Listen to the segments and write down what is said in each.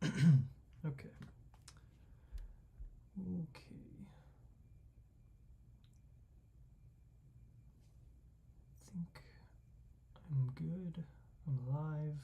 Okay. Okay. I think I'm good. I'm live.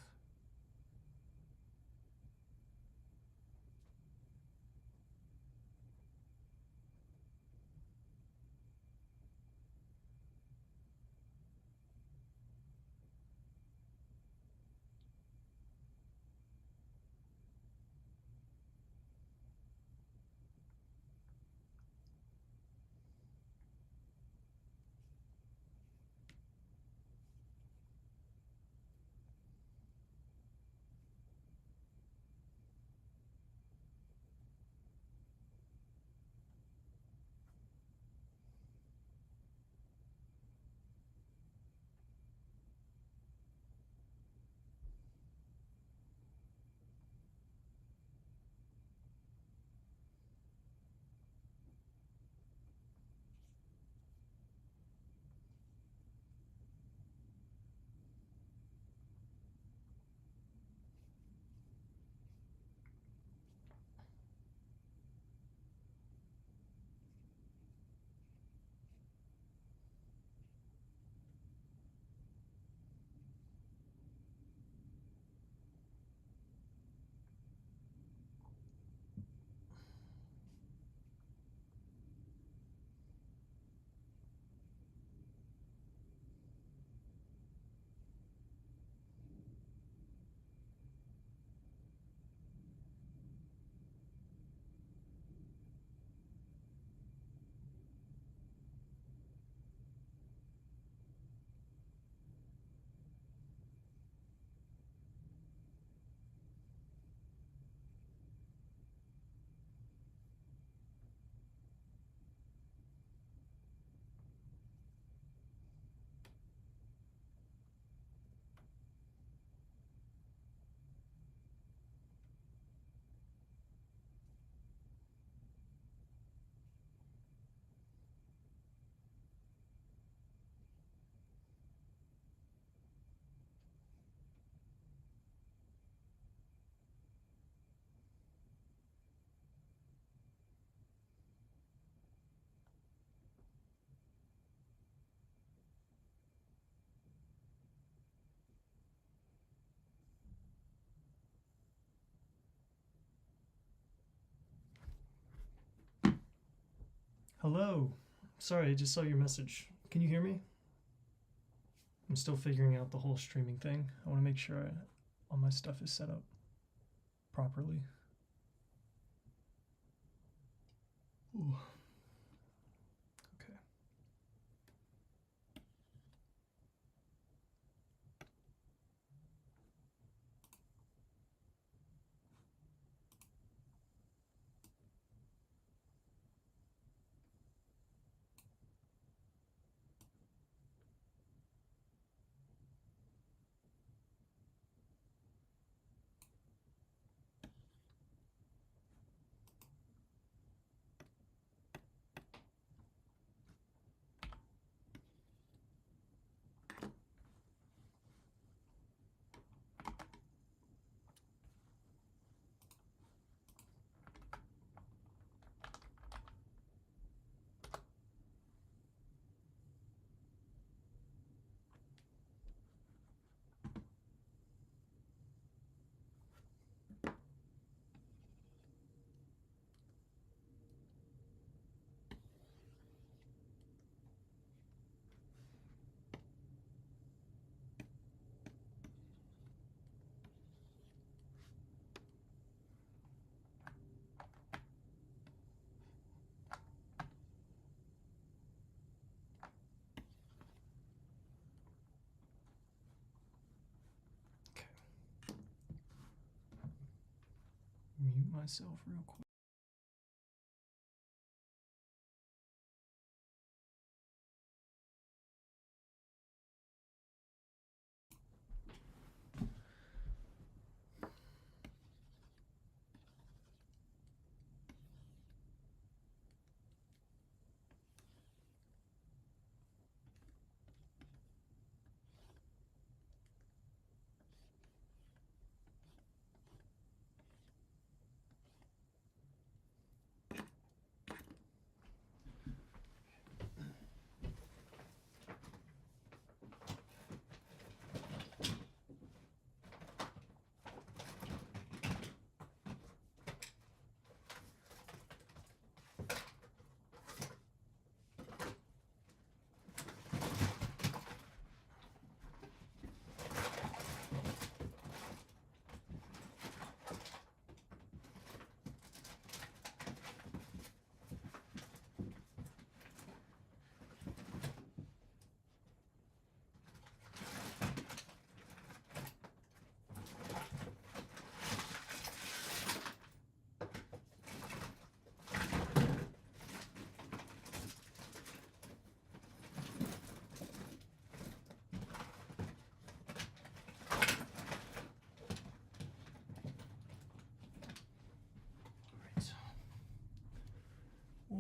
Hello. Sorry, I just saw your message. Can you hear me? I'm still figuring out the whole streaming thing. I want to make sure all my stuff is set up properly. Ooh. Okay. Okay. Mute myself real quick.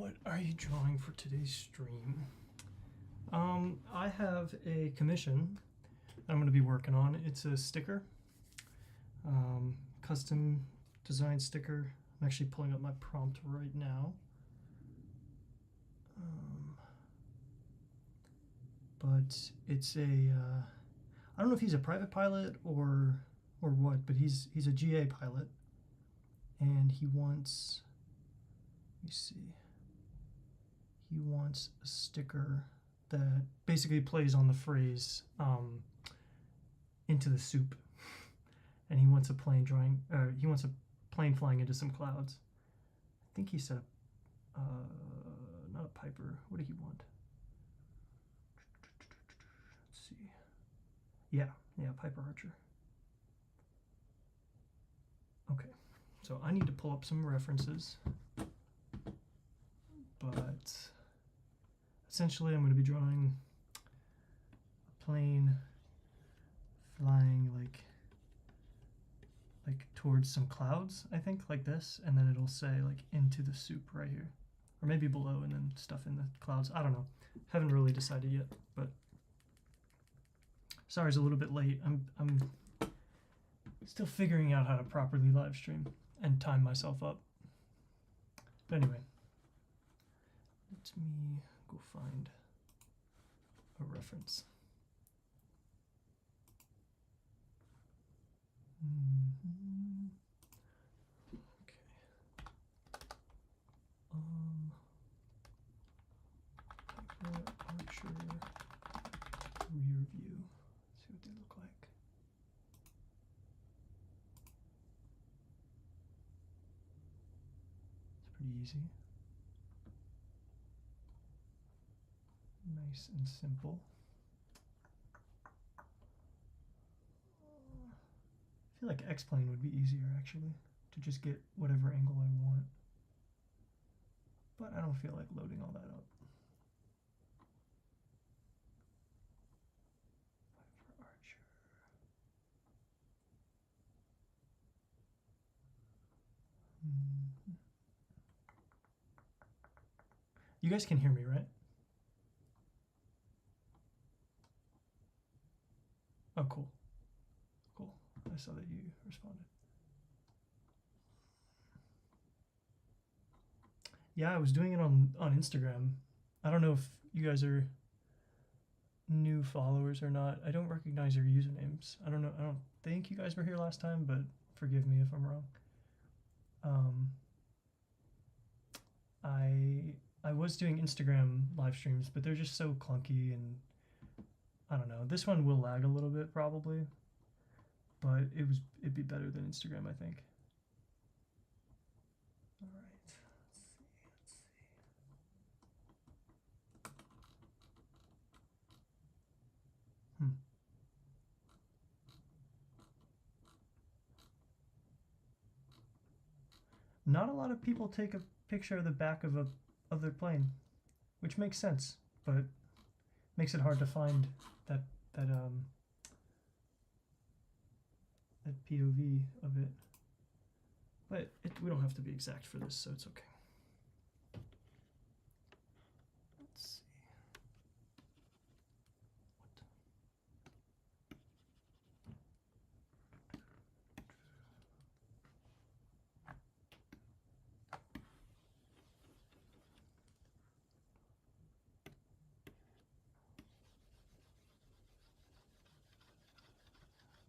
what are you drawing for today's stream? I have a commission I'm going to be working on. It's a sticker, custom design sticker. I'm actually pulling up my prompt right now. But it's a, I don't know if he's a private pilot or what, but he's a GA pilot, and he wants, let me see, he wants a sticker that basically plays on the phrase into the soup, and he wants a plane he wants a plane flying into some clouds. I think he said not a Piper. What did he want? Let's see. Yeah, Piper Archer. Okay, so I need to pull up some references, but essentially I'm going to be drawing a plane flying like towards some clouds, I think, like this, and then it'll say like into the soup right here, or maybe below and then stuff in the clouds. I don't know, haven't really decided yet, but sorry it's a little bit late. I'm still figuring out how to properly live stream and time myself up. But anyway, let me go find a reference. Okay. Archer rear view. See what they look like. It's pretty easy. Nice and simple. I feel like X-plane would be easier actually, to just get whatever angle I want. But I don't feel like loading all that up. For Archer. You guys can hear me, right? Oh, cool. Cool. I saw that you responded. Yeah, I was doing it on Instagram. I don't know if you guys are new followers or not. I don't recognize your usernames. I don't know. I don't think you guys were here last time, but forgive me if I'm wrong. I was doing Instagram live streams, but they're just so clunky, and I don't know. This one will lag a little bit probably, but it'd be better than Instagram, I think. All right. Let's see. Not a lot of people take a picture of the back of their plane, which makes sense, but makes it hard to find that POV of it. But we don't have to be exact for this, so it's okay. Let's see.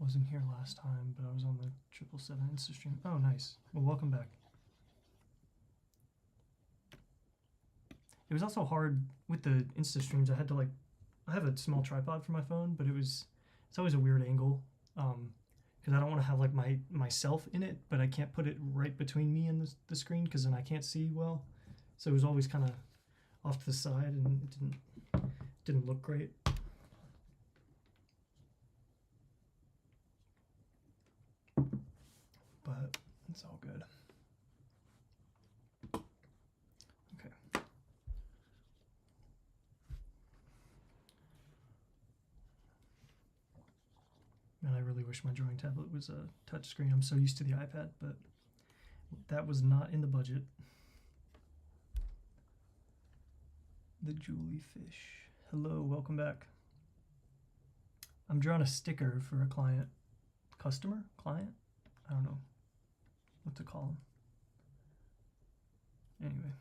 Wasn't here last time, but I was on the 777 Insta stream. Oh, nice. Well, welcome back. It was also hard with the Insta streams. I had to I have a small tripod for my phone, but it's always a weird angle, because I don't want to have like myself in it, but I can't put it right between me and the screen because then I can't see well. So it was always kind of off to the side, and it didn't look great. But it's all good. Okay. And I really wish my drawing tablet was a touchscreen. I'm so used to the iPad, but that was not in the budget. The Julie Fish. Hello, welcome back. I'm drawing a sticker for a client. Customer? Client? I don't know what to call him. Anyway.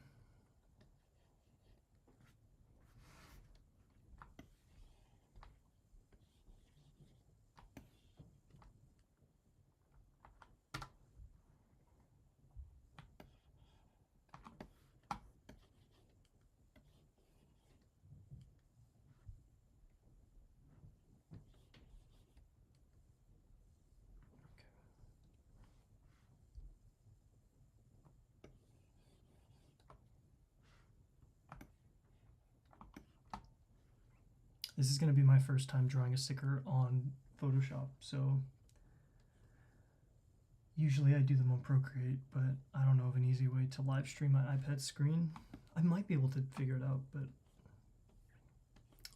This is going to be my first time drawing a sticker on Photoshop, so usually I do them on Procreate, but I don't know of an easy way to live stream my iPad screen. I might be able to figure it out, but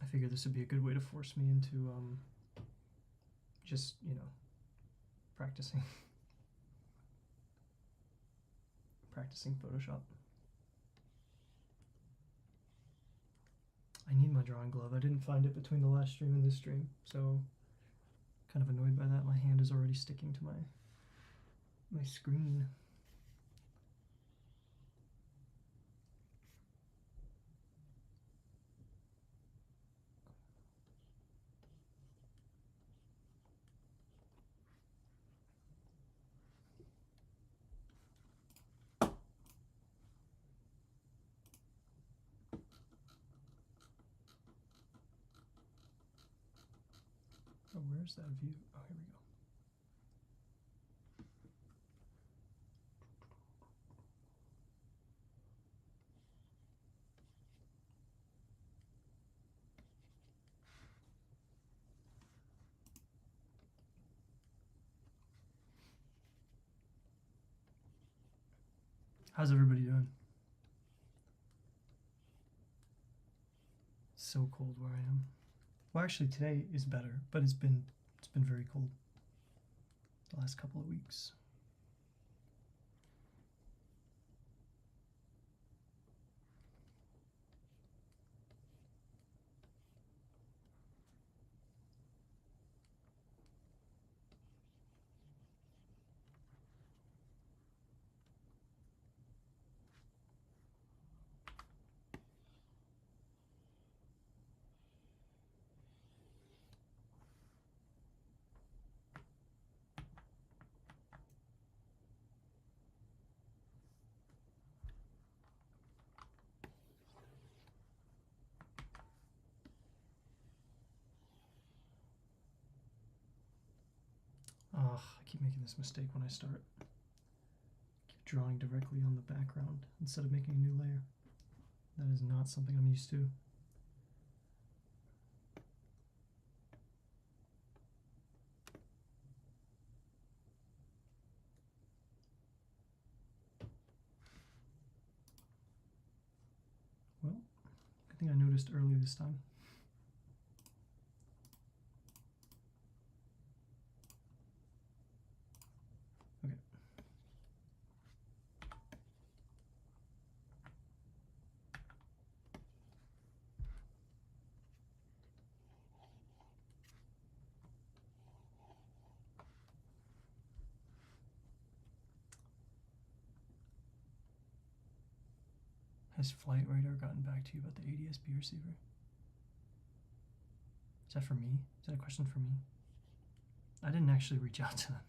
I figured this would be a good way to force me into just, you know, practicing Photoshop. I need my drawing glove. I didn't find it between the last stream and this stream, so kind of annoyed by that. My hand is already sticking to my screen. Oh, where's that view? Oh, here we go. How's everybody doing? It's so cold where I am. Well, actually today is better, but it's been very cold the last couple of weeks. Ugh, I keep making this mistake when I start. Keep drawing directly on the background instead of making a new layer. That is not something I'm used to. Well, good thing I noticed early this time. Okay. Has Flight Radar gotten back to you about the ADS-B receiver? Is that for me? Is that a question for me? I didn't actually reach out to them.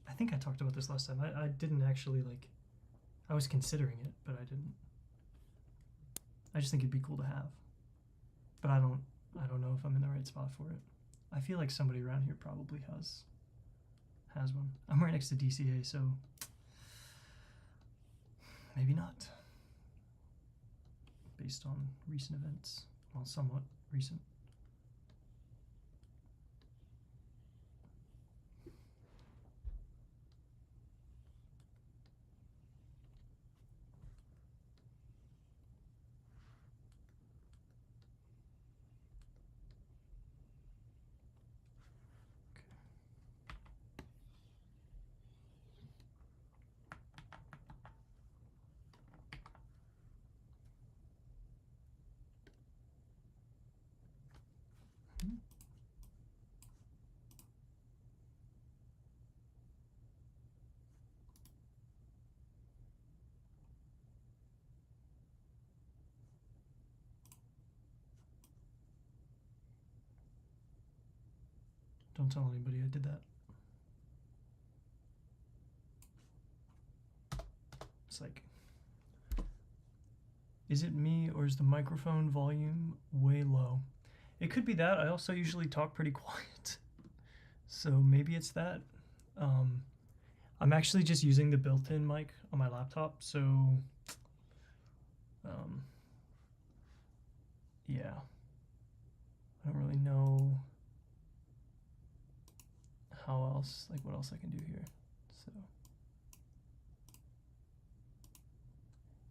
I think I talked about this last time. I didn't actually, like, I was considering it, but I didn't. I just think it'd be cool to have. But I don't know if I'm in the right spot for it. I feel like somebody around here probably has one. I'm right next to DCA, so maybe not. Based on recent events. Well, somewhat recent. Don't tell anybody I did that. It's like, is it me or is the microphone volume way low? It could be that. I also usually talk pretty quiet. So maybe it's that. I'm actually just using the built-in mic on my laptop, so yeah. I don't really know how else, like what else I can do here. So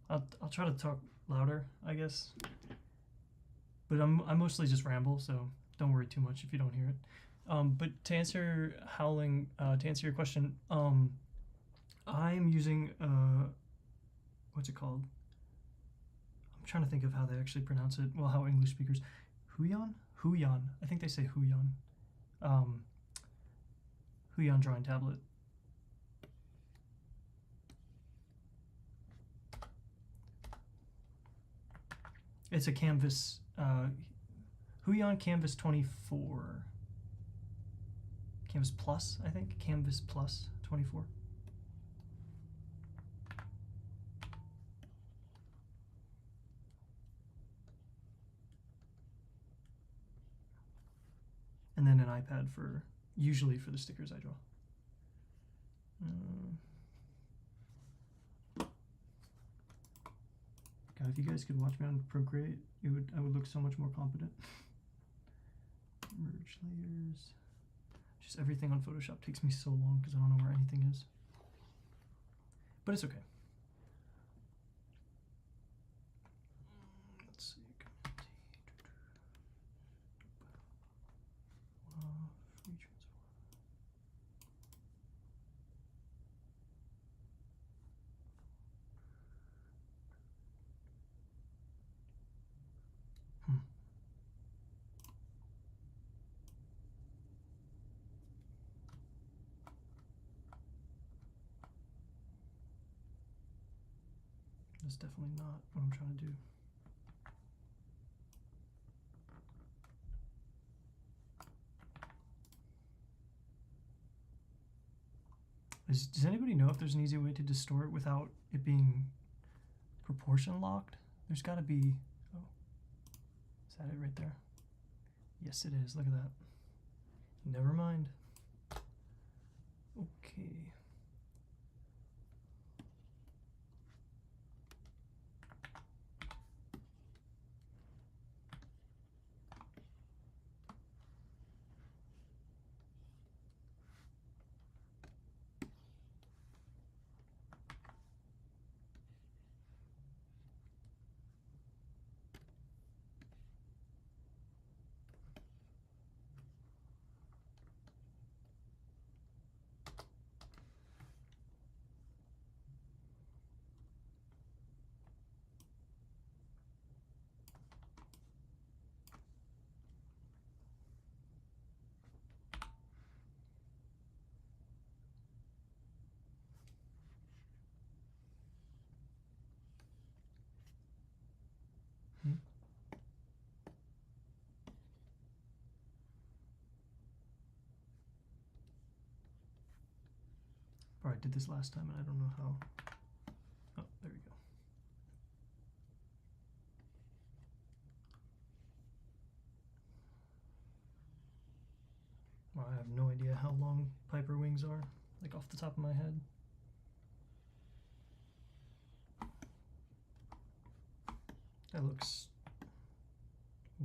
I'll try to talk louder, I guess. But I mostly just ramble, so don't worry too much if you don't hear it. But to answer Howling, to answer your question, I'm using what's it called? I'm trying to think of how they actually pronounce it. Well, how English speakers, Huion. I think they say Huion. Huion drawing tablet. It's a Canvas. Huion Canvas 24. Canvas Plus, I think. Canvas Plus 24. And then an iPad for, usually for the stickers I draw. God, if you guys could watch me on Procreate, I would look so much more competent. Merge layers. Just everything on Photoshop takes me so long because I don't know where anything is. But it's okay. Let's see. Free transform. That's definitely not what I'm trying to do. Does anybody know if there's an easy way to distort without it being proportion locked? There's got to be. Oh, is that it right there? Yes, it is. Look at that. Never mind. Okay. All right, I did this last time and I don't know how. Oh, there we go. Well, I have no idea how long Piper wings are, like off the top of my head. That looks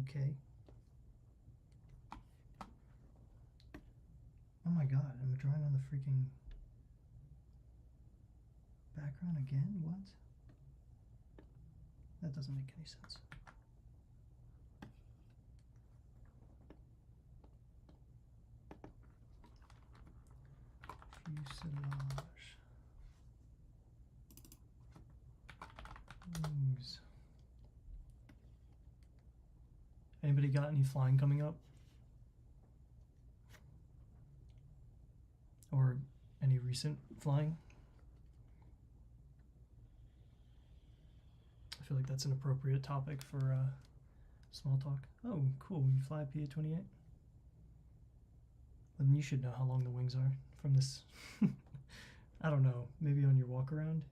okay. Oh my god, I'm drawing on the freaking background again? What? That doesn't make any sense. Fuselage. Wings. Anybody got any flying coming up? Or any recent flying? I feel like that's an appropriate topic for small talk. Oh, cool. You fly PA-28? Then you should know how long the wings are from this. I don't know, maybe on your walk around.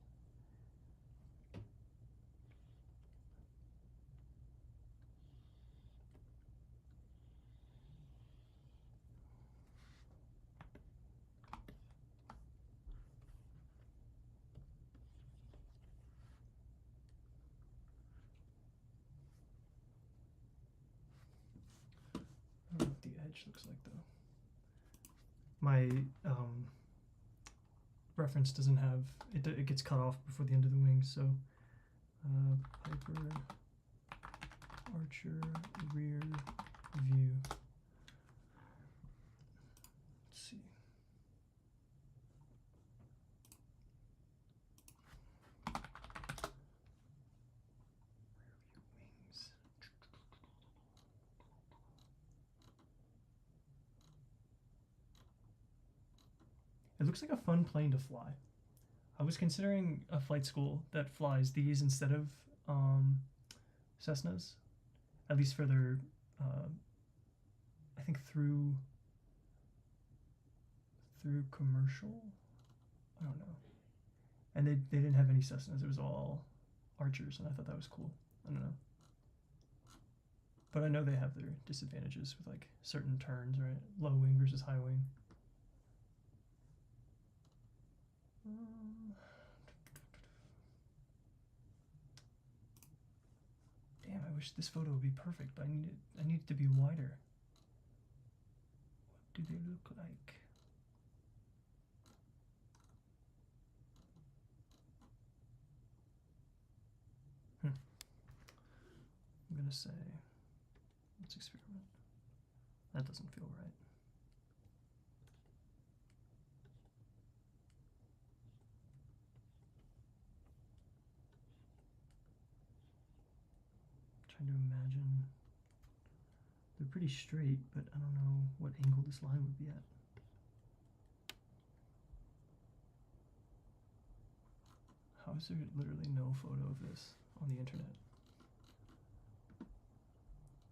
I don't know what the edge looks like though. My reference doesn't have it. It gets cut off before the end of the wings. So Piper Archer rear view. Let's see. Wings. It looks like a fun plane to fly. I was considering a flight school that flies these instead of Cessnas, at least for their, I think through commercial. I don't know. And they didn't have any Cessnas. It was all Archers, and I thought that was cool. I don't know. But I know they have their disadvantages with like certain turns, right? Low wing versus high wing. Damn, I wish this photo would be perfect, but I need it to be wider. What do they look like? I'm gonna say, let's experiment. That doesn't feel right. Trying to imagine. They're pretty straight, but I don't know what angle this line would be at. How is there literally no photo of this on the internet?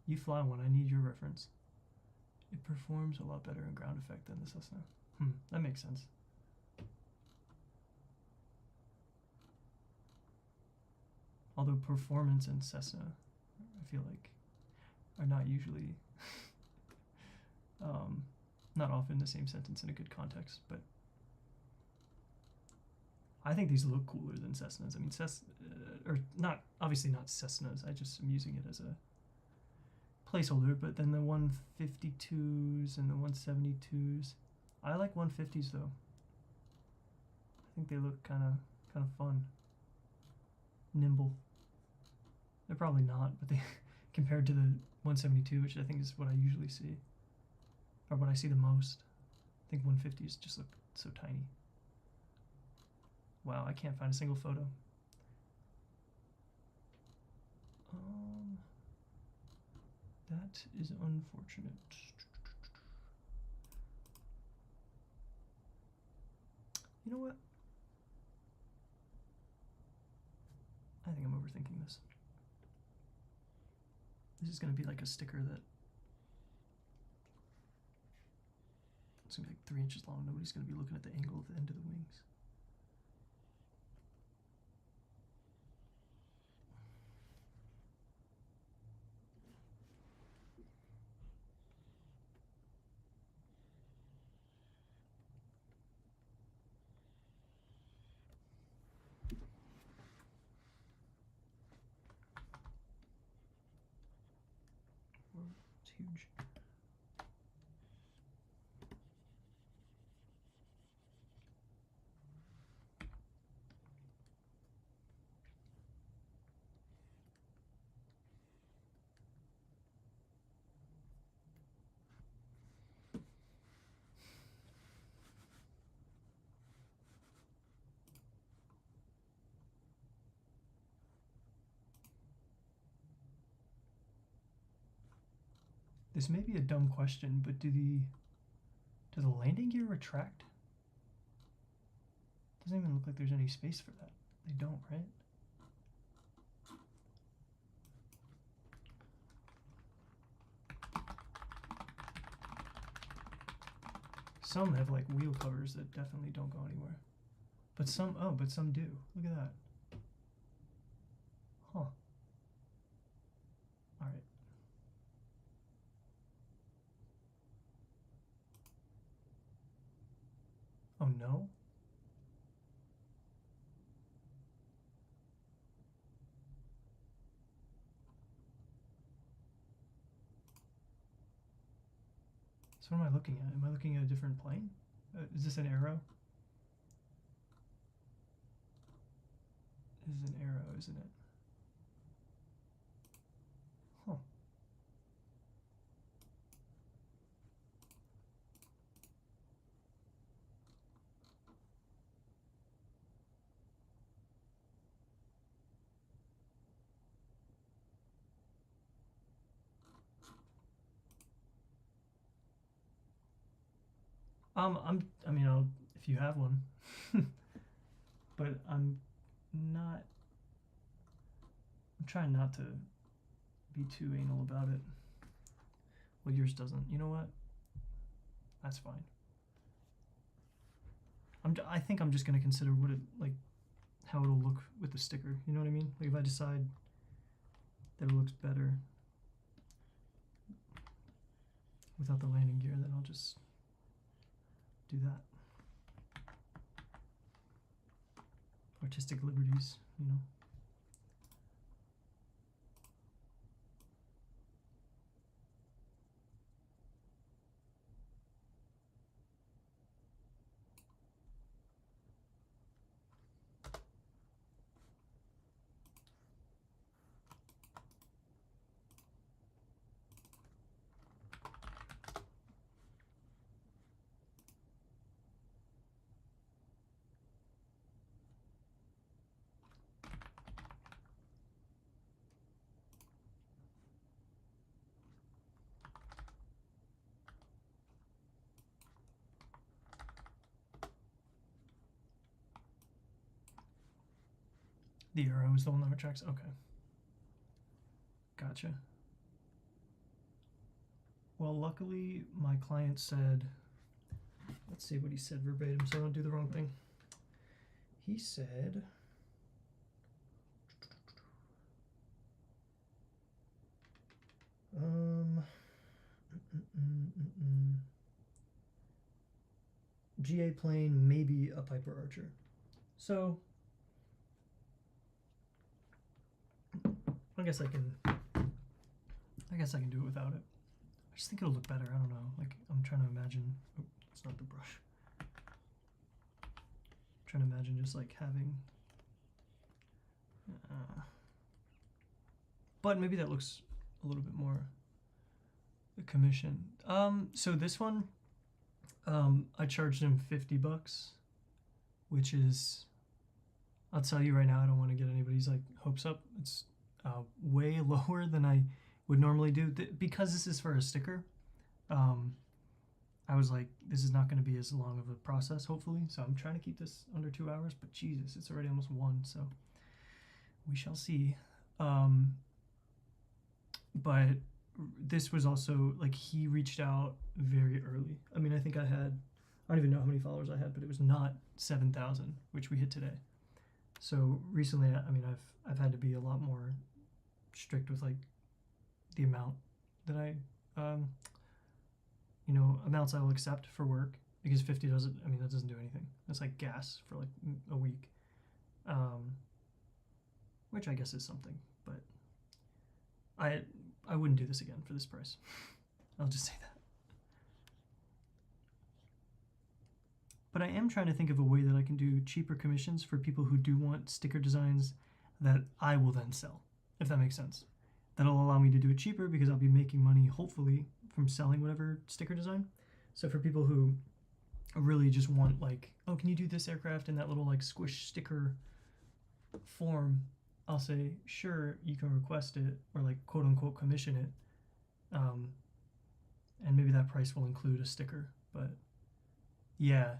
You fly one, I need your reference. It performs a lot better in ground effect than the Cessna. That makes sense. Although performance and Cessna, I feel like, are not usually, not often the same sentence in a good context, but I think these look cooler than Cessnas. I mean, or not, obviously not Cessnas, I just am using it as a placeholder, but then the 152s and the 172s. I like 150s though. I think they look kind of fun. Nimble. They're probably not, but they compared to the 172, which I think is what I usually see, or what I see the most. I think 150s just look so tiny. Wow, I can't find a single photo. That is unfortunate. You know what? I think I'm overthinking this. This is going to be like a sticker that it's going to be like 3 inches long. Nobody's going to be looking at the angle of the end of the wings. It's huge. This may be a dumb question, but does the landing gear retract? Doesn't even look like there's any space for that. They don't, right? Some have like wheel covers that definitely don't go anywhere. But some, oh, but some do. Look at that. Huh. Alright. Oh no? So what am I looking at? Am I looking at a different plane? Is this an arrow? This is an arrow, isn't it? Huh. I mean, if you have one. But I'm trying not to be too anal about it. Well, yours doesn't. You know what? That's fine. I think I'm just gonna consider what it, like, how it'll look with the sticker. You know what I mean? Like if I decide that it looks better without the landing gear, then I'll just do that. Artistic liberties, you know. The arrow is the one that retracts. Okay. Gotcha. Well, luckily, my client said, let's see what he said verbatim so I don't do the wrong thing. He said, GA plane, maybe a Piper Archer. So, I guess I can do it without it. I just think it'll look better. I don't know. Like, I'm trying to imagine. Oh, it's not the brush. I'm trying to imagine just like having. But maybe that looks a little bit more commission. So this one, I charged him $50, which is, I'll tell you right now, I don't want to get anybody's like hopes up. It's way lower than I would normally do because this is for a sticker. I was like, this is not going to be as long of a process, hopefully. So I'm trying to keep this under 2 hours, but Jesus, it's already almost 1. So we shall see. But this was also like, he reached out very early. I mean, I think I don't even know how many followers I had, but it was not 7,000, which we hit today. So recently, I mean, I've had to be a lot more strict with like the amount that I, amounts I will accept for work, because 50 doesn't, I mean, that doesn't do anything. That's like gas for like a week, which I guess is something, but I wouldn't do this again for this price. I'll just say that. But I am trying to think of a way that I can do cheaper commissions for people who do want sticker designs that I will then sell, if that makes sense. That'll allow me to do it cheaper because I'll be making money, hopefully, from selling whatever sticker design. So for people who really just want like, oh, can you do this aircraft in that little like squish sticker form? I'll say, sure, you can request it, or like quote unquote commission it. And maybe that price will include a sticker, but yeah,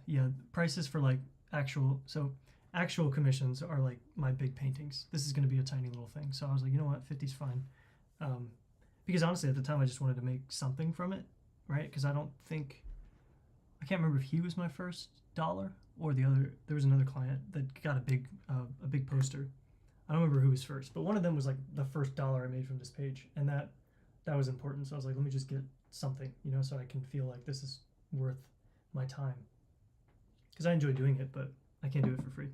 prices for like actual commissions are like my big paintings. This is going to be a tiny little thing. So I was like, you know what, 50's fine. Because honestly, at the time, I just wanted to make something from it, right? Because I don't think I can't remember if he was my first dollar or the other. There was another client that got a big poster. I don't remember who was first, but one of them was like the first dollar I made from this page, and that was important. So I was like, let me just get something, you know, so I can feel like this is worth my time. Because I enjoy doing it, but I can't do it for free.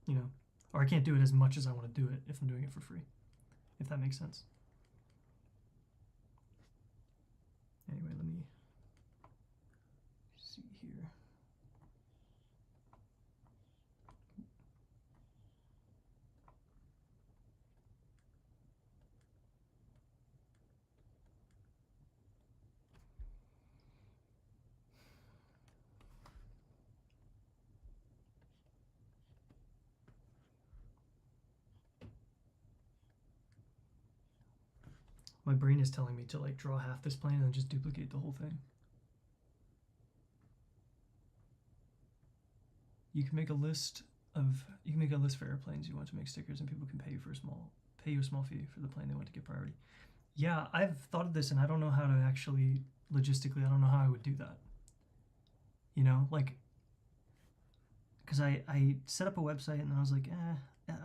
You know, or I can't do it as much as I want to do it if I'm doing it for free, if that makes sense. Anyway, let me see here. My brain is telling me to like draw half this plane and then just duplicate the whole thing. You can make a list for airplanes you want to make stickers, and people can pay you a small fee for the plane they want to get priority. Yeah, I've thought of this, and I don't know how to actually logistically. I don't know how I would do that. You know, like, because I set up a website and I was like,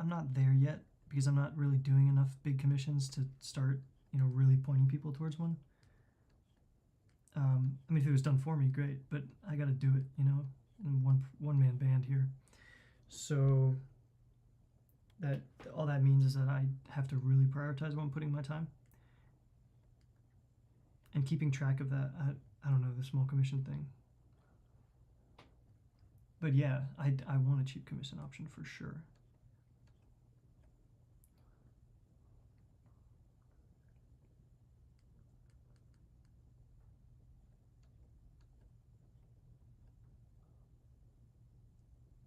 I'm not there yet because I'm not really doing enough big commissions to start, you know, really pointing people towards one. I mean, if it was done for me, great, but I got to do it, you know, in one man band here. So that all that means is that I have to really prioritize where I'm putting my time and keeping track of that. I don't know, the small commission thing. But yeah, I want a cheap commission option for sure.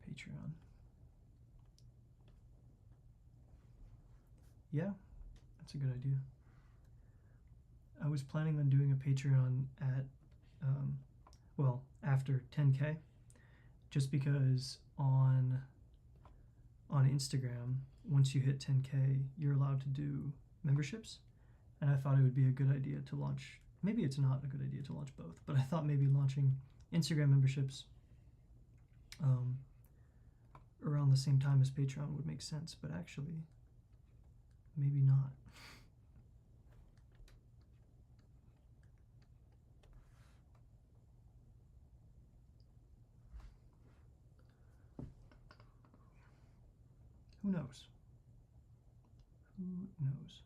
Patreon. Yeah, that's a good idea. I was planning on doing a Patreon at, well, after 10K, just because on Instagram, once you hit 10K, you're allowed to do memberships, and I thought it would be a good idea to launch. Maybe it's not a good idea to launch both, but I thought maybe launching Instagram memberships around the same time as Patreon would make sense, but actually, maybe not. Who knows? Who knows?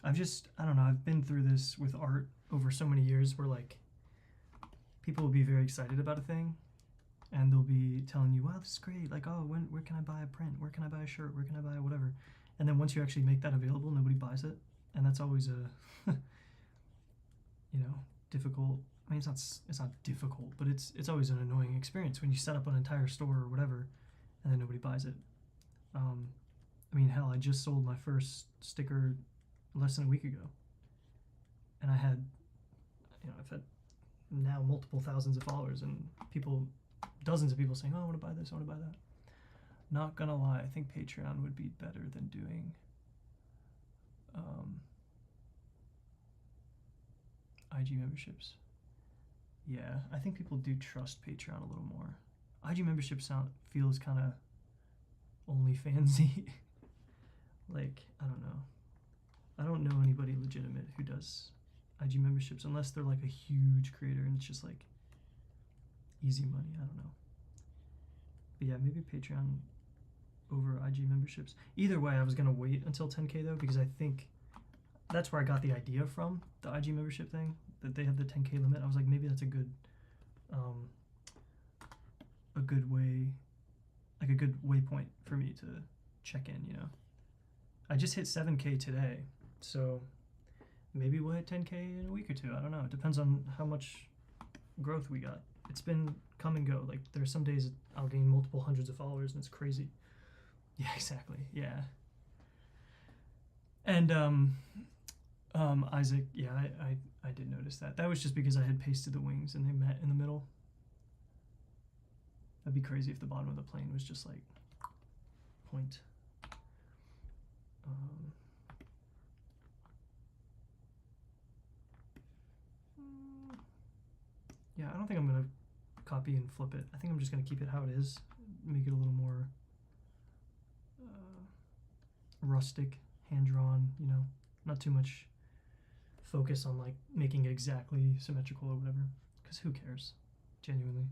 I don't know, I've been through this with art over so many years where like people will be very excited about a thing and they'll be telling you, wow, this is great. Like, oh, where can I buy a print? Where can I buy a shirt? Where can I buy whatever? And then once you actually make that available, nobody buys it. And that's always a, you know, difficult. I mean, it's not difficult, but it's always an annoying experience when you set up an entire store or whatever, and then nobody buys it. I mean, hell, I just sold my first sticker less than a week ago, and I've had now multiple thousands of followers and dozens of people saying, oh, I want to buy this, I want to buy that. Not gonna lie, I think Patreon would be better than doing IG memberships. Yeah, I think people do trust Patreon a little more. IG membership feels kind of OnlyFansy. Like, I don't know. I don't know anybody legitimate who does IG memberships unless they're like a huge creator and it's just like easy money. I don't know. But yeah, maybe Patreon over IG memberships. Either way, I was gonna wait until 10K though, because I think that's where I got the idea from, the IG membership thing, that they have the 10K limit. I was like, maybe that's a good way, like a good waypoint for me to check in, you know. I just hit 7K today, so maybe we'll hit 10K in a week or two. I don't know. It depends on how much growth we got. It's been come and go. Like, there's some days I'll gain multiple hundreds of followers and it's crazy. Yeah, exactly. Yeah. And Isaac, yeah, I did notice that. That was just because I had pasted the wings and they met in the middle. That'd be crazy if the bottom of the plane was just like point. Yeah, I don't think I'm gonna copy and flip it. I think I'm just gonna keep it how it is, make it a little more rustic, hand-drawn, you know, not too much focus on like making it exactly symmetrical or whatever, because who cares, genuinely.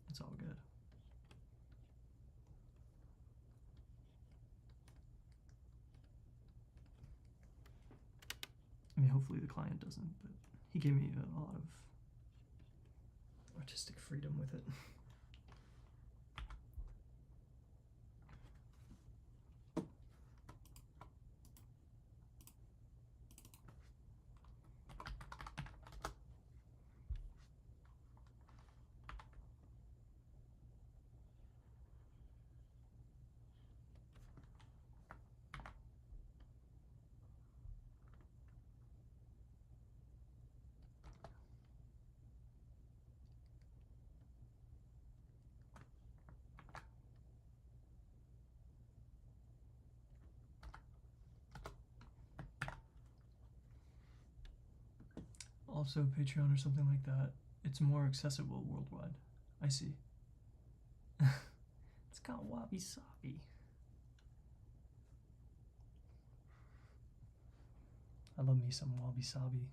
It's all good. I mean, hopefully the client doesn't, but he gave me a lot of artistic freedom with it. Also, Patreon or something like that, it's more accessible worldwide. I see. It's got wabi-sabi. I love me some wabi-sabi.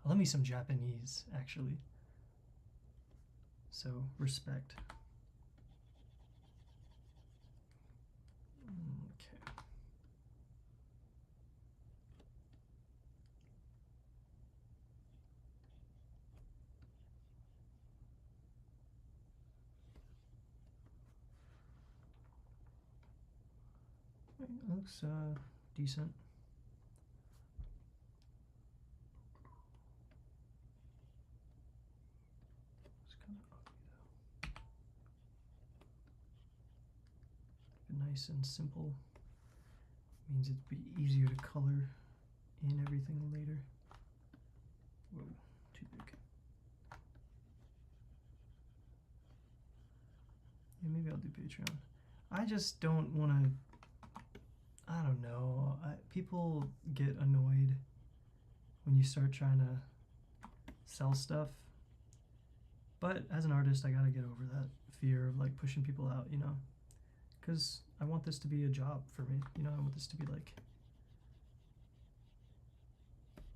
I love me some Japanese, actually. So, respect. Okay. It looks decent. It's kind of ugly though. Nice and simple. Means it'd be easier to color in everything later. Whoa, too big. Yeah, maybe I'll do Patreon. I just don't want to. I don't know. People get annoyed when you start trying to sell stuff. But as an artist, I gotta get over that fear of like pushing people out, you know? Because I want this to be a job for me, you know? I want this to be like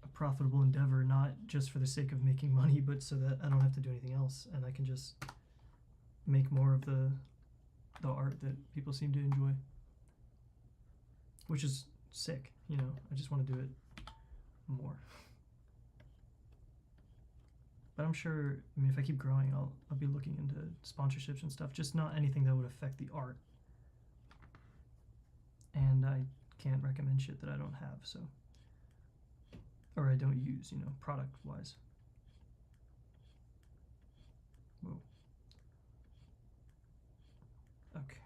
a profitable endeavor, not just for the sake of making money, but so that I don't have to do anything else and I can just make more of the art that people seem to enjoy. Which is sick, you know? I just want to do it more. But I'm sure, I mean, if I keep growing, I'll be looking into sponsorships and stuff, just not anything that would affect the art. And I can't recommend shit that I don't have, so. Or I don't use, you know, product-wise. Whoa. Okay.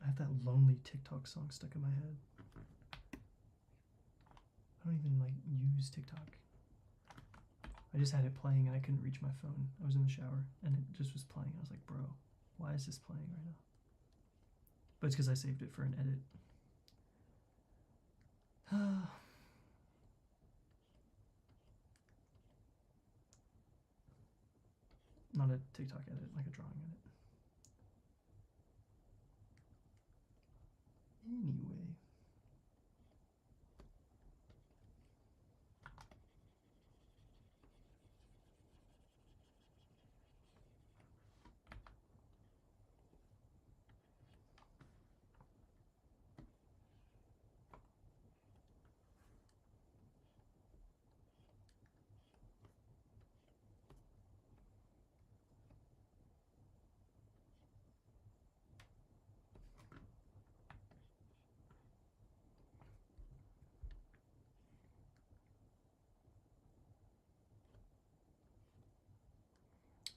I have that lonely TikTok song stuck in my head. I don't even like use TikTok. I just had it playing and I couldn't reach my phone. I was in the shower and it just was playing. I was like, bro, why is this playing right now? But it's because I saved it for an edit. Not a TikTok edit, like a drawing edit. Anyway.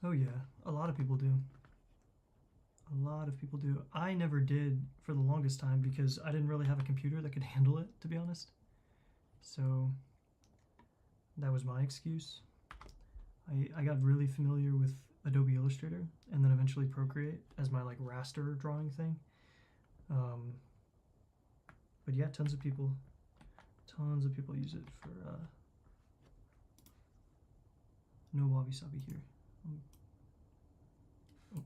Oh yeah, a lot of people do. A lot of people do. I never did for the longest time because I didn't really have a computer that could handle it, to be honest. So that was my excuse. I got really familiar with Adobe Illustrator and then eventually Procreate as my like raster drawing thing. But yeah, tons of people use it for no wabi sabi here. Oh.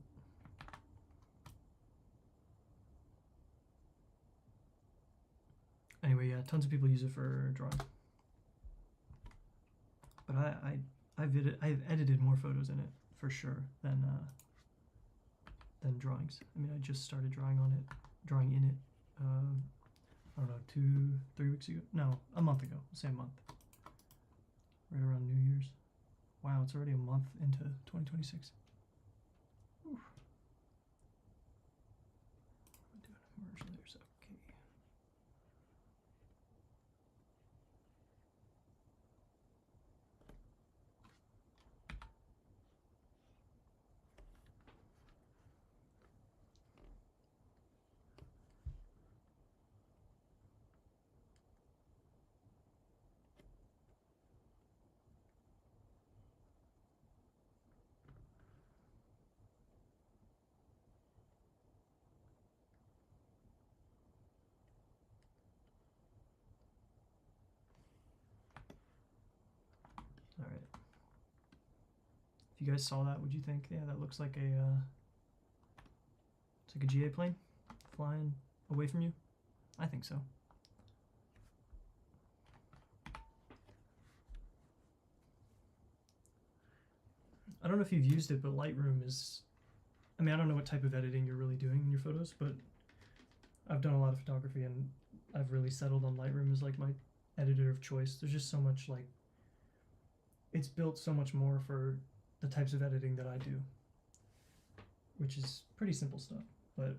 Anyway, yeah, tons of people use it for drawing. But I've edited more photos in it for sure than drawings. I mean, I just started drawing in it. I don't know, 2-3 weeks ago. No, a month ago. I'll say a month. Right around New Year's. Wow, it's already a month into 2026. Whew. I'm doing a merge layers. Okay. All right. If you guys saw that, what'd you think? Yeah, that looks like it's like a GA plane flying away from you. I think so. I don't know if you've used it, but Lightroom is, I mean, I don't know what type of editing you're really doing in your photos, but I've done a lot of photography and I've really settled on Lightroom as like my editor of choice. There's just so much like, it's built so much more for the types of editing that I do, which is pretty simple stuff, but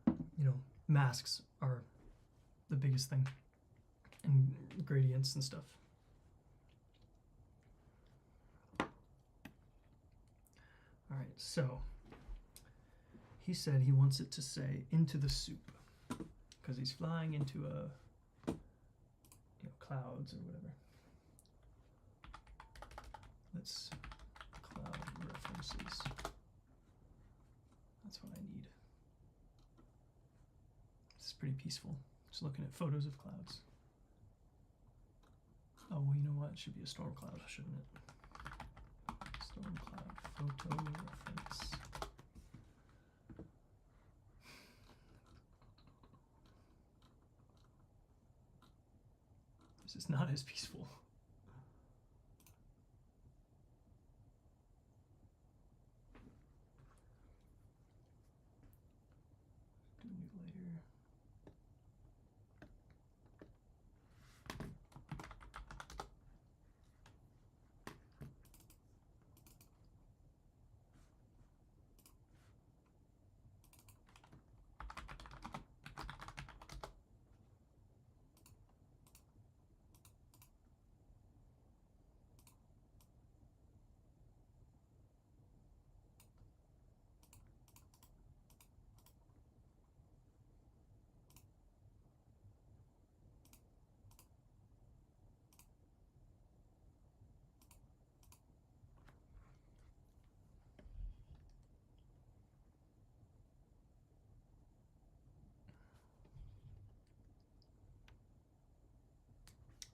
you know, masks are the biggest thing and gradients and stuff. All right, so he said he wants it to say into the soup because he's flying into clouds or whatever. Let's cloud references. That's what I need. This is pretty peaceful. Just looking at photos of clouds. Oh, well, you know what? It should be a storm cloud, shouldn't it? Storm cloud photo reference. This is not as peaceful. Do a new layer.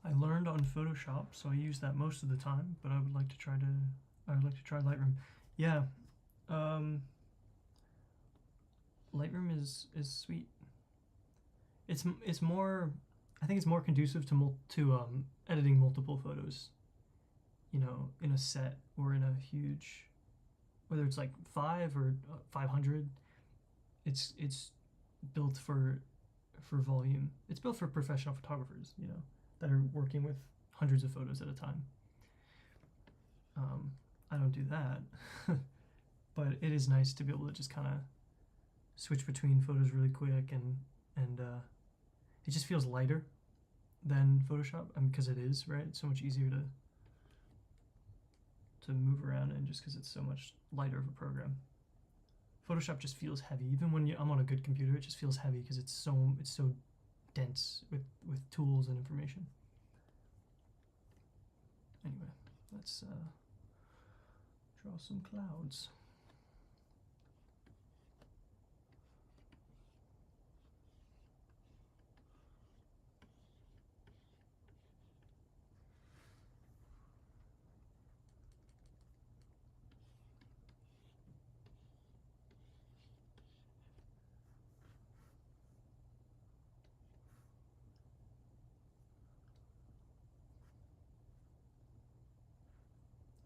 I learned on Photoshop, so I use that most of the time, but I would like to try Lightroom. Yeah. Lightroom is sweet. It's more, I think it's more conducive to editing multiple photos, you know, in a set or in a huge, whether it's like 5 or 500. It's built for volume. It's built for professional photographers, you know, that are working with hundreds of photos at a time. I don't do that, but it is nice to be able to just kind of switch between photos really quick, and it just feels lighter than Photoshop, because it is, right? It's so much easier to move around in just because it's so much lighter of a program. Photoshop just feels heavy. Even when I'm on a good computer, it just feels heavy because it's so dense with tools and information. Anyway, let's draw some clouds.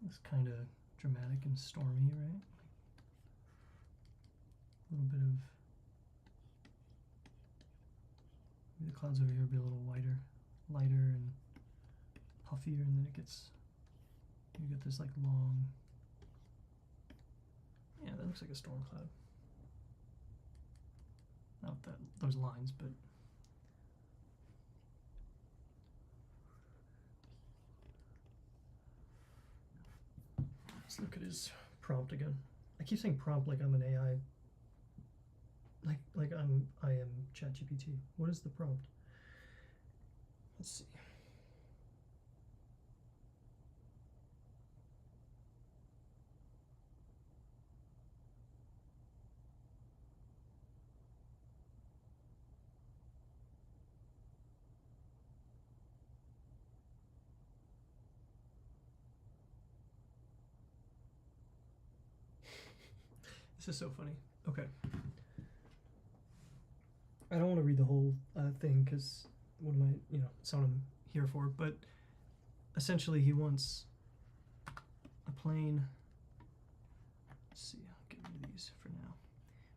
It's kind of dramatic and stormy, right? A little bit of, maybe the clouds over here will be a little lighter and puffier, and then it gets, you get this like long, yeah, that looks like a storm cloud. Not those lines, but let's look at his prompt again. I keep saying prompt like I'm an AI, like I am ChatGPT. What is the prompt? Let's see. This is so funny. Okay. I don't want to read the whole thing because what am I, it's not what I'm here for, but essentially he wants a plane, let's see, I'll get rid of these for now.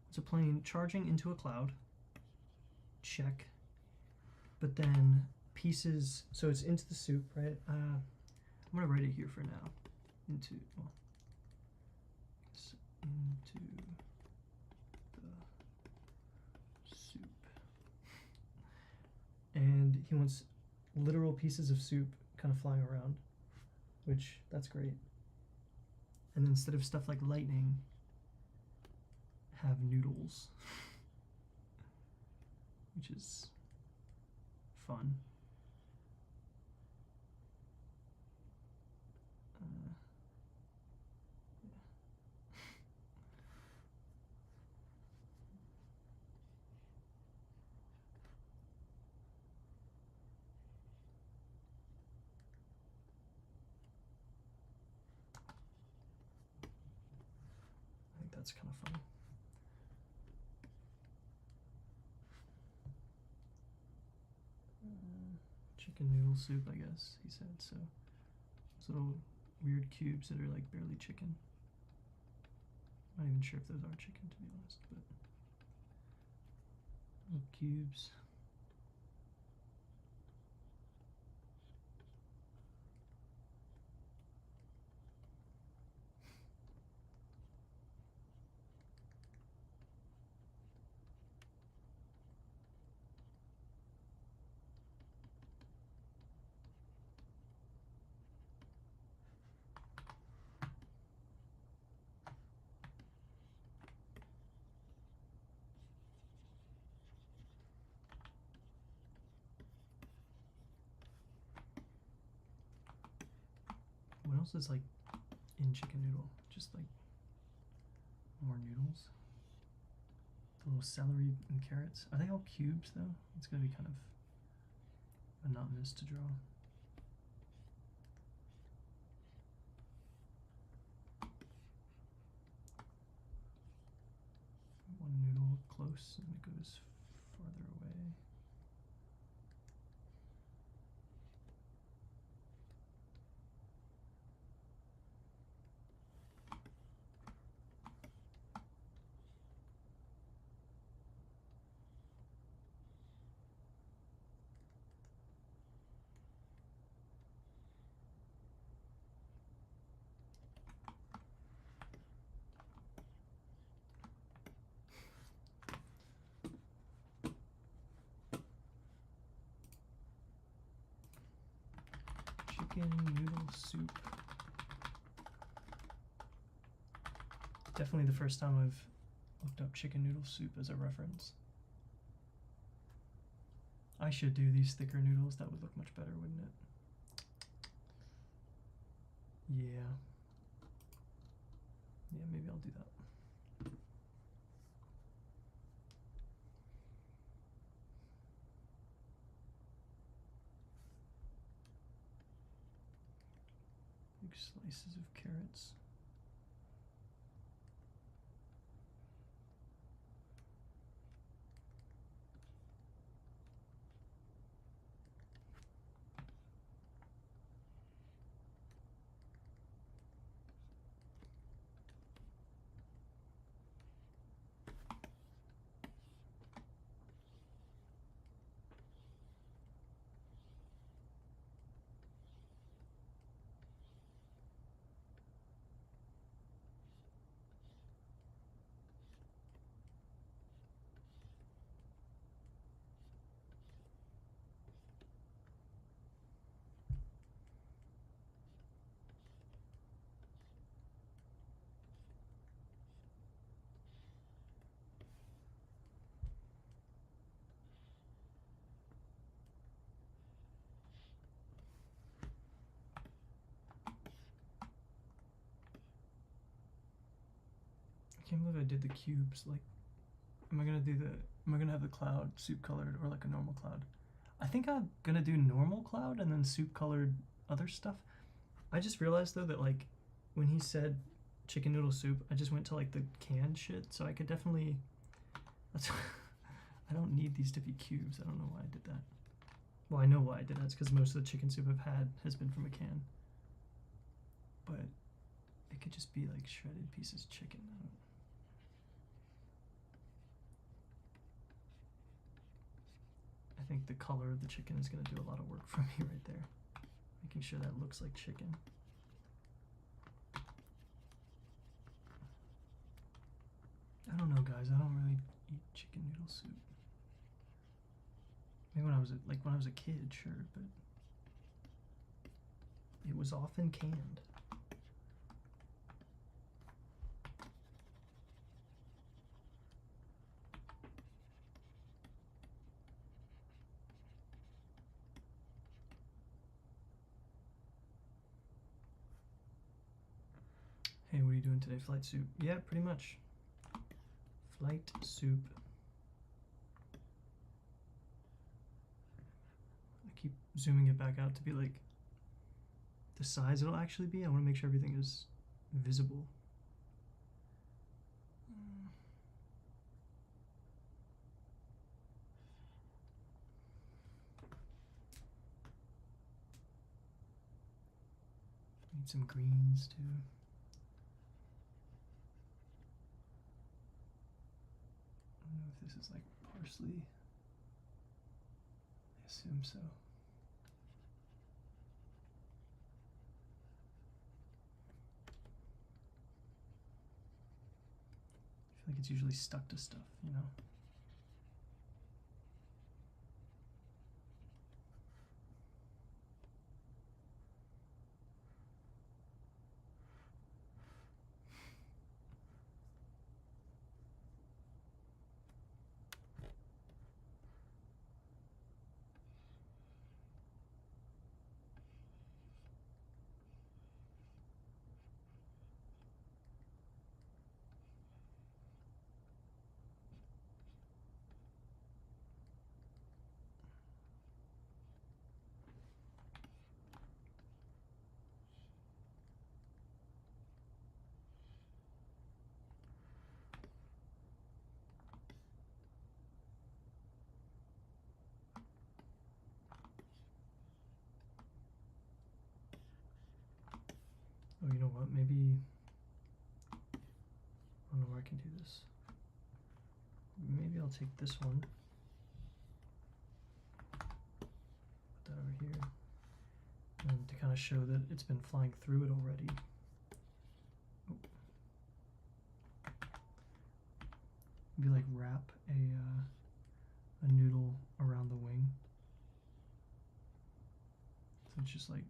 It's a plane charging into a cloud, check, but then pieces, so it's into the soup, right? I'm gonna write it here for now, into the soup. And he wants literal pieces of soup kind of flying around, which that's great. And then instead of stuff like lightning, have noodles, which is fun. That's kind of funny. Chicken noodle soup, I guess he said. So those little weird cubes that are like barely chicken. I'm not even sure if those are chicken, to be honest, but little cubes. What else is like in chicken noodle? Just like more noodles. The little celery and carrots. Are they all cubes though? It's gonna be kind of monotonous to draw. One noodle close and it goes farther away. Chicken noodle soup. Definitely the first time I've looked up chicken noodle soup as a reference. I should do these thicker noodles. That would look much better, wouldn't it? Yeah. Yeah, maybe I'll do that. Big slices of carrots. I can't believe I did the cubes. Like, am I gonna have the cloud soup colored or like a normal cloud? I think I'm gonna do normal cloud and then soup colored other stuff. I just realized though that like when he said chicken noodle soup, I just went to like the canned shit, so I could definitely. That's I don't need these to be cubes. I don't know why I did that. Well, I know why I did that. It's because most of the chicken soup I've had has been from a can. But it could just be like shredded pieces of chicken. I think the color of the chicken is going to do a lot of work for me right there. Making sure that looks like chicken. I don't know, guys. I don't really eat chicken noodle soup. Maybe when I was a kid, sure, but it was often canned. Hey, what are you doing today? Flight soup? Yeah, pretty much. Flight soup. I keep zooming it back out to be like the size it'll actually be. I want to make sure everything is visible. Need some greens too. I don't know if this is like parsley. I assume so. I feel like it's usually stuck to stuff, you know? Oh, you know what? Maybe I don't know where I can do this. Maybe I'll take this one. Put that over here. And to kind of show that it's been flying through it already. Oh. Maybe like wrap a noodle around the wing. So it's just like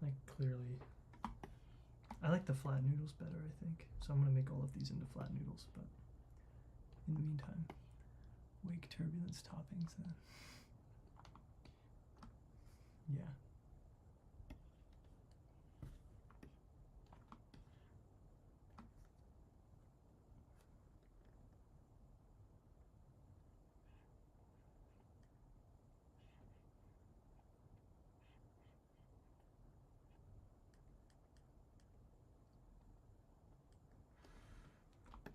like clearly. I like the flat noodles better, I think. So I'm gonna make all of these into flat noodles, but in the meantime, wake turbulence toppings then. Yeah.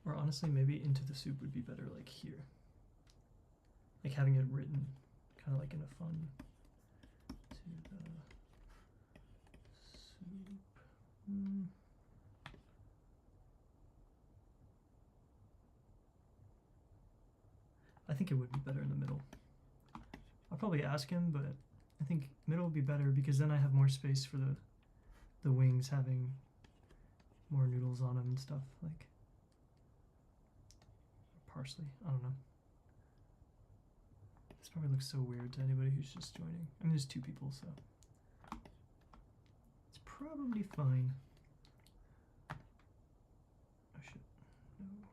Or honestly, maybe into the soup would be better, like here. Like having it written, kind of like in a fun, to the soup. I think it would be better in the middle. I'll probably ask him, but I think middle would be better because then I have more space for the wings having more noodles on them and stuff, like parsley. I don't know. This probably looks so weird to anybody who's just joining. I mean, there's 2 people, so it's probably fine. Oh shit. No.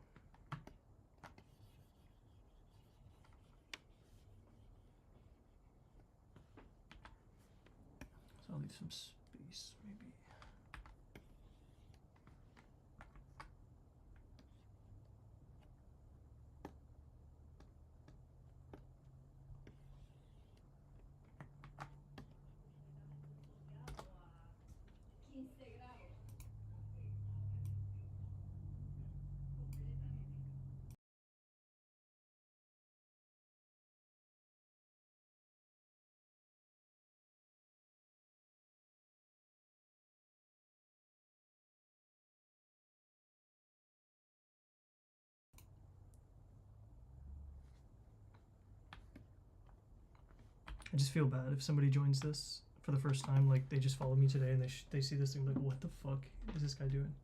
So I'll leave some space, maybe. I just feel bad if somebody joins this for the first time, like they just followed me today and they see this and be like, what the fuck is this guy doing?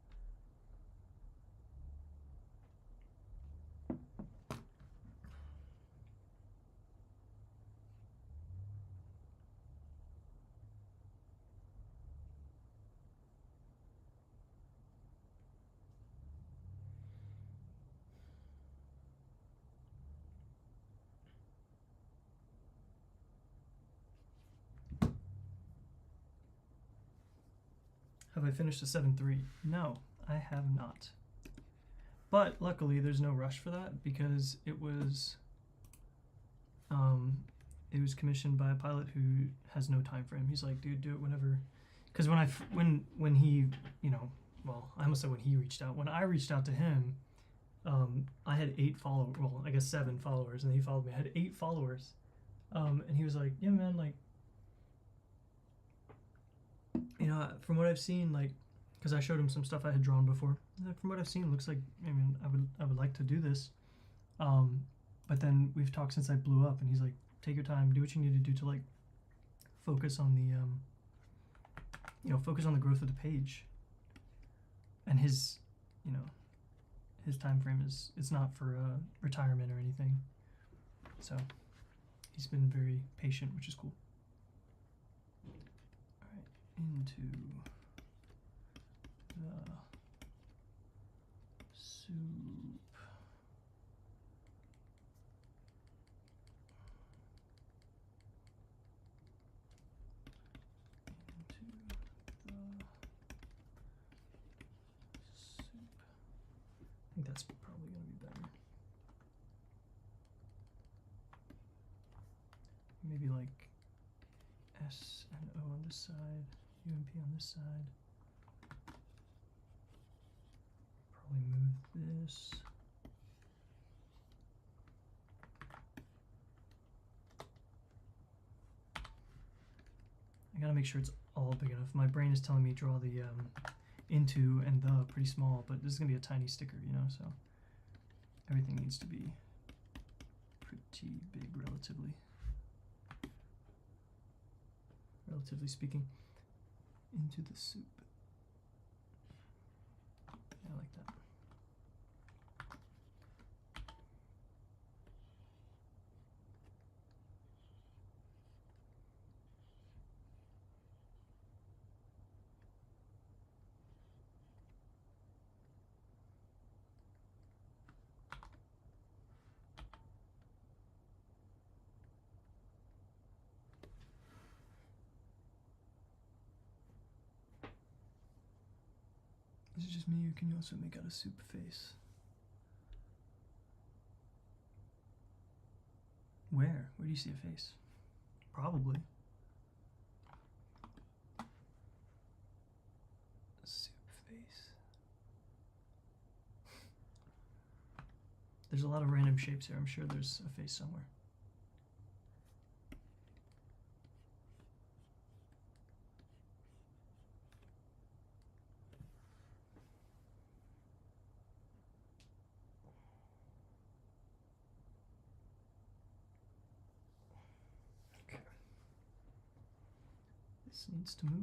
Have I finished a 7-3? No, I have not. But luckily, there's no rush for that because it was commissioned by a pilot who has no time frame. He's like, dude, do it whenever. Because when he, you know, well, I almost said when he reached out. When I reached out to him, I had 8 followers. Well, I guess 7 followers, and he followed me. I had 8 followers, and he was like, yeah, man, like, you know, from what I've seen, like, because I showed him some stuff I had drawn before. From what I've seen, it looks like, I mean, I would like to do this. But then we've talked since I blew up, and he's like, take your time, do what you need to do to like focus on the, you know, focus on the growth of the page. And his, you know, his time frame is, it's not for retirement or anything. So he's been very patient, which is cool. All right, into the soup. I think that's probably going to be better. Maybe like S and O on this side, U and P on this side. Probably move this. I gotta make sure it's all big enough. My brain is telling me draw the into and the pretty small, but this is gonna be a tiny sticker, you know, so everything needs to be pretty big relatively speaking. Into the soup. Yeah, I like that. Is it just me, or can you also make out a soup face? Where? Where do you see a face? Probably. Soup face. There's a lot of random shapes here. I'm sure there's a face somewhere. Okay. This needs to move.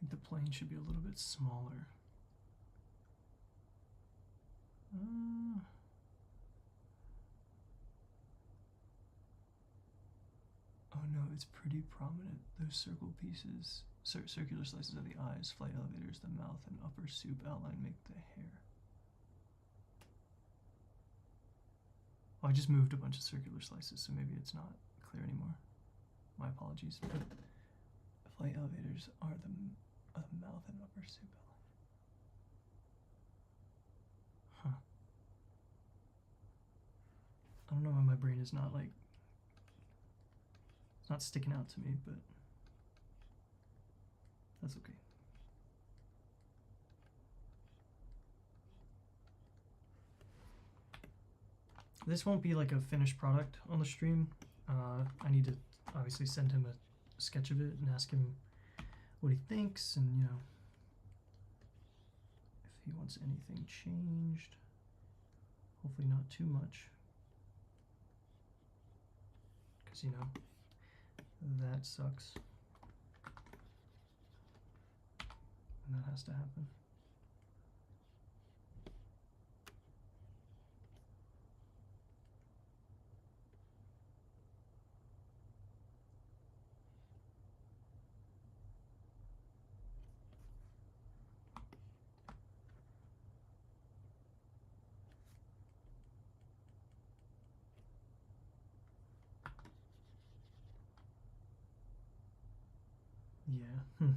I think the plane should be a little bit smaller. Oh no, it's pretty prominent. Those circle pieces, circular slices are the eyes, flight elevators, the mouth, and upper soup outline make the hair. Oh, I just moved a bunch of circular slices, so maybe it's not clear anymore. My apologies. But flight elevators are the mouth and upper soup outline. Huh. I don't know why my brain is not like, it's not sticking out to me, but that's okay. This won't be like a finished product on the stream. I need to obviously send him a sketch of it and ask him what he thinks, and you know, if he wants anything changed. Hopefully not too much, because you know, that sucks. And that has to happen. Yeah.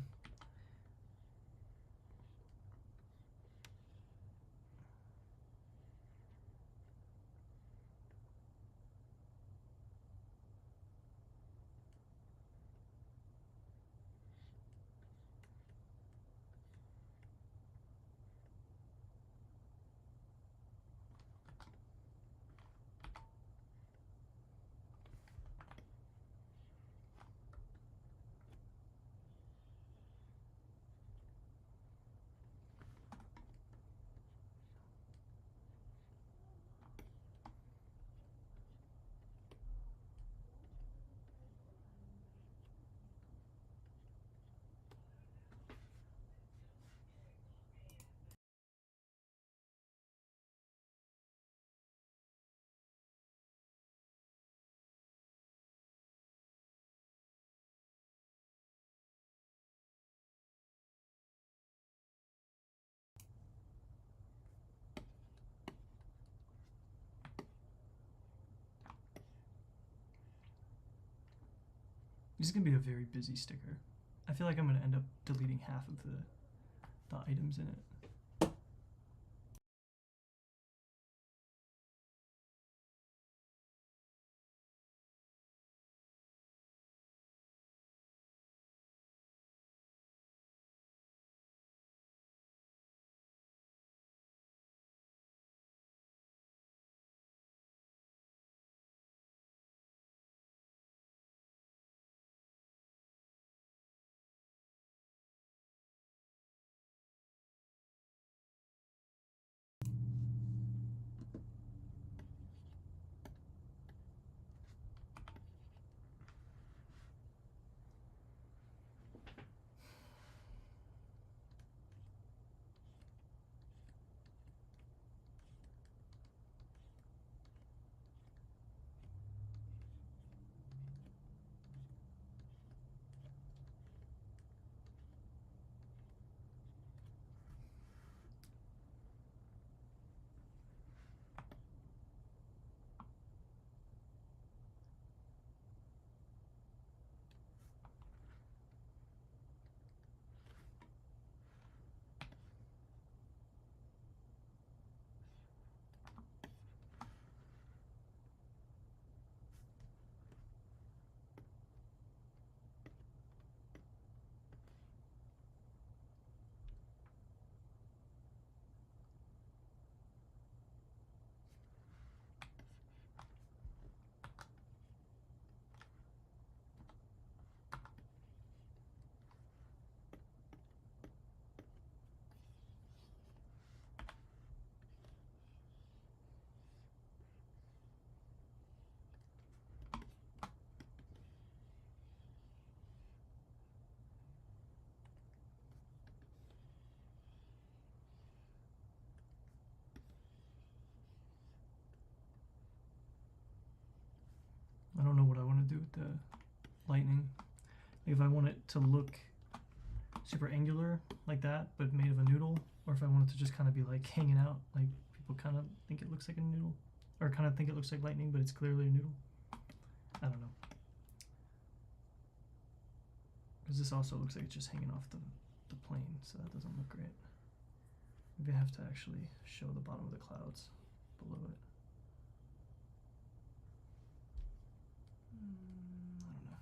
This is gonna be a very busy sticker. I feel like I'm gonna end up deleting half of the items in it. I don't know what I want to do with the lightning. If I want it to look super angular like that, but made of a noodle, or if I want it to just kind of be like hanging out, like people kind of think it looks like a noodle, or kind of think it looks like lightning, but it's clearly a noodle. I don't know. Because this also looks like it's just hanging off the plane, so that doesn't look great. Maybe I have to actually show the bottom of the clouds below it. I don't know.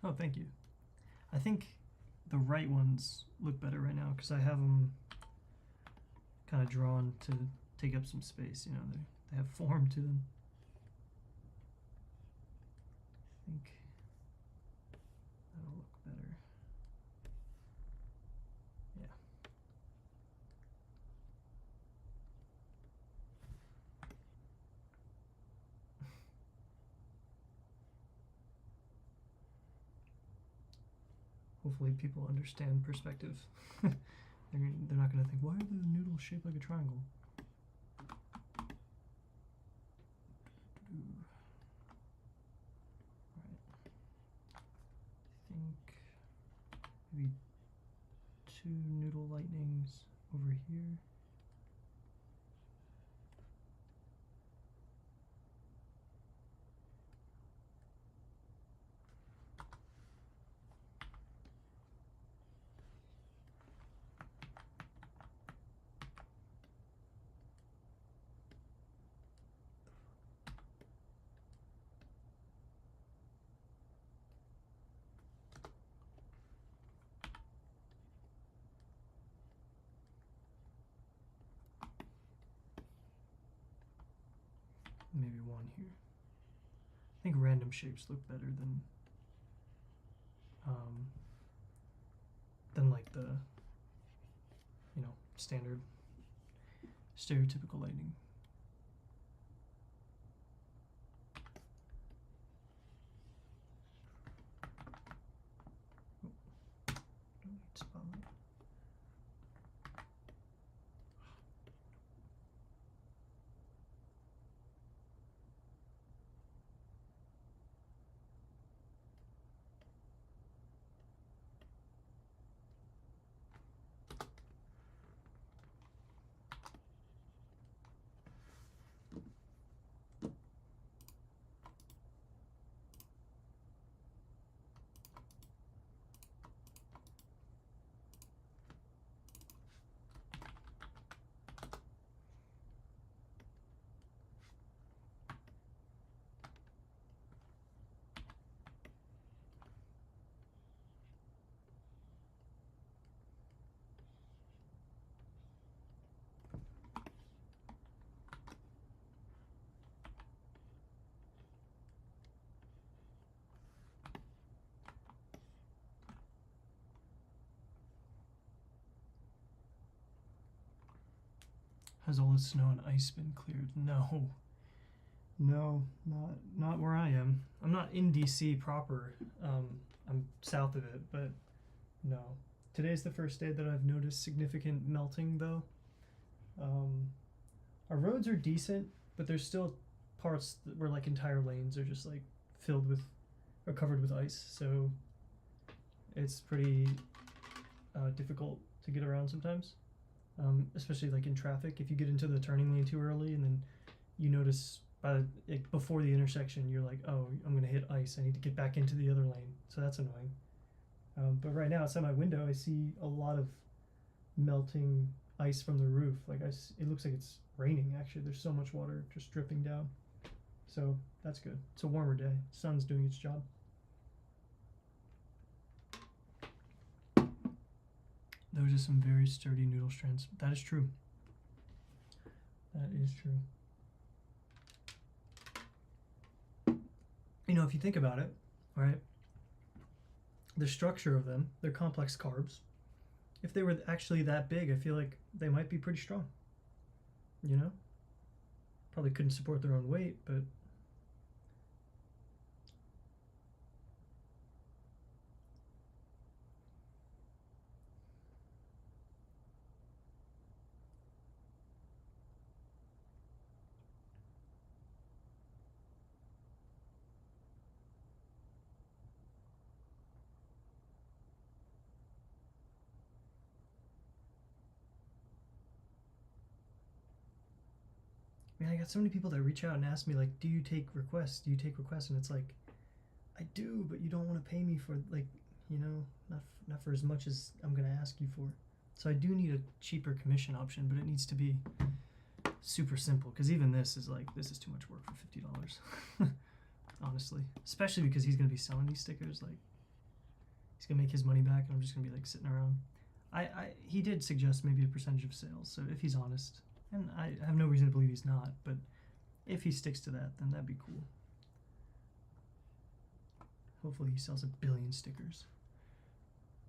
Oh, thank you. I think the right ones look better right now because I have them kind of drawn to take up some space. You know, they have form to them. I think that'll look better. Yeah. Hopefully people understand perspective. They're not going to think, why are the noodles shaped like a triangle? Alright. I think maybe 2 noodle lightnings over here. Maybe 1 here. I think random shapes look better than like the, you know, standard stereotypical lightning. Oh, don't need spotlight. Has all the snow and ice been cleared? No. No, not where I am. I'm not in DC proper. I'm south of it, but no. Today's the first day that I've noticed significant melting, though. Our roads are decent, but there's still parts where like entire lanes are just like filled with or covered with ice. So it's pretty difficult to get around sometimes. Especially like in traffic, if you get into the turning lane too early and then you notice before the intersection you're like, oh, I'm gonna hit ice, I need to get back into the other lane, so that's annoying. But right now outside my window I see a lot of melting ice from the roof. Like it looks like it's raining actually. There's so much water just dripping down, so that's good. It's a warmer day, sun's doing its job. Those are some very sturdy noodle strands. That is true. That is true. You know, if you think about it, right? The structure of them, they're complex carbs. If they were actually that big, I feel like they might be pretty strong. You know? Probably couldn't support their own weight, but man, I got so many people that reach out and ask me like, do you take requests? Do you take requests? And it's like, I do, but you don't want to pay me for, like, you know, not for as much as I'm gonna ask you for. So I do need a cheaper commission option, but it needs to be super simple, because even this is too much work for $50. Honestly, especially because he's gonna be selling these stickers. Like, he's gonna make his money back, and I'm just gonna be like sitting around. He did suggest maybe a percentage of sales, so if he's honest, and I have no reason to believe he's not, but if he sticks to that, then that'd be cool. Hopefully he sells 1 billion stickers.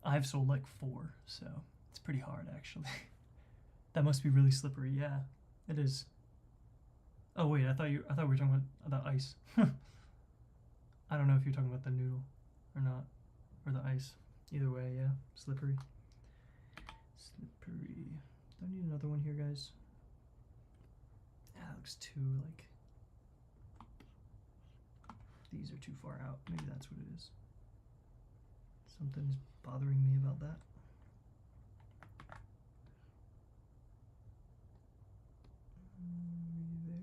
I've sold like 4, so it's pretty hard actually. That must be really slippery. Yeah, it is. Oh wait, I thought we were talking about the ice. I don't know if you're talking about the noodle or not, or the ice. Either way, yeah, slippery. Slippery. Do I need another one here, guys? Yeah, that looks too like. These are too far out. Maybe that's what it is. Something's bothering me about that. There.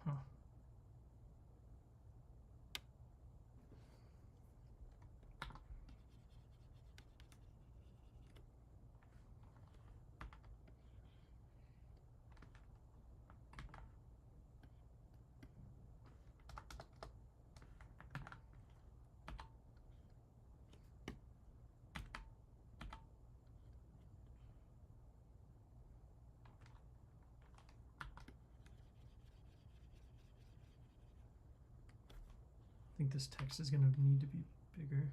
Huh. I think this text is gonna need to be bigger.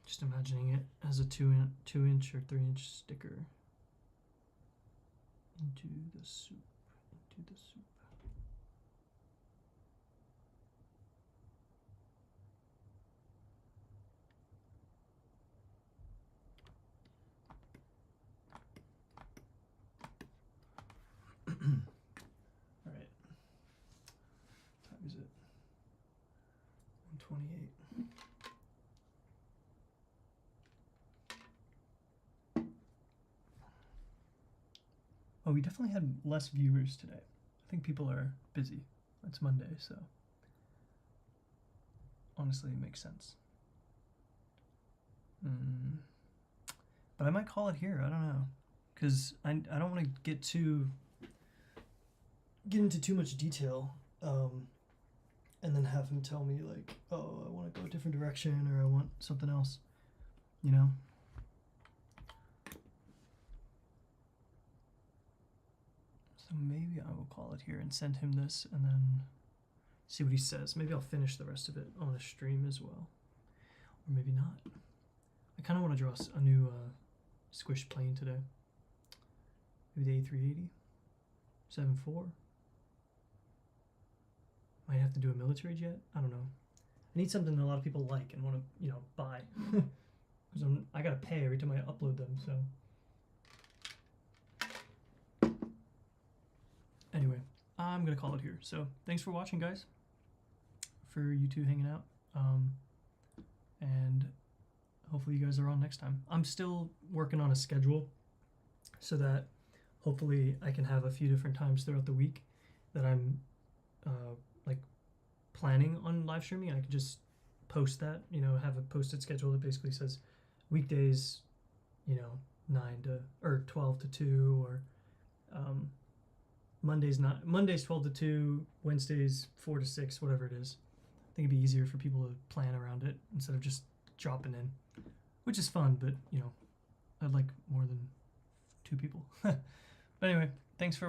Just imagining it as a 2-inch or 3-inch sticker into the soup. All right. What time is it? 1:28. Oh, we definitely had less viewers today. I think people are busy. It's Monday, so honestly, it makes sense. But I might call it here. I don't know, because I don't want to get into too much detail, and then have him tell me like, oh, I want to go a different direction, or I want something else, you know. So maybe I will call it here and send him this, and then see what he says. Maybe I'll finish the rest of it on a stream as well, or maybe not. I kind of want to draw a new squish plane today. Maybe the A380, 7.4. Might have to do a military jet. I don't know. I need something that a lot of people like and want to, buy. Because I gotta pay every time I upload them. So anyway, I'm gonna call it here. So thanks for watching, guys. For you two hanging out, and hopefully you guys are on next time. I'm still working on a schedule so that hopefully I can have a few different times throughout the week that I'm like planning on live streaming, and I can just post that, have a posted schedule that basically says weekdays, 12 to 2, or Mondays 12 to 2, Wednesdays 4 to 6, whatever it is. think it'd be easier for people to plan around it instead of just dropping in, which is fun, but I'd like more than 2 people. But anyway, thanks for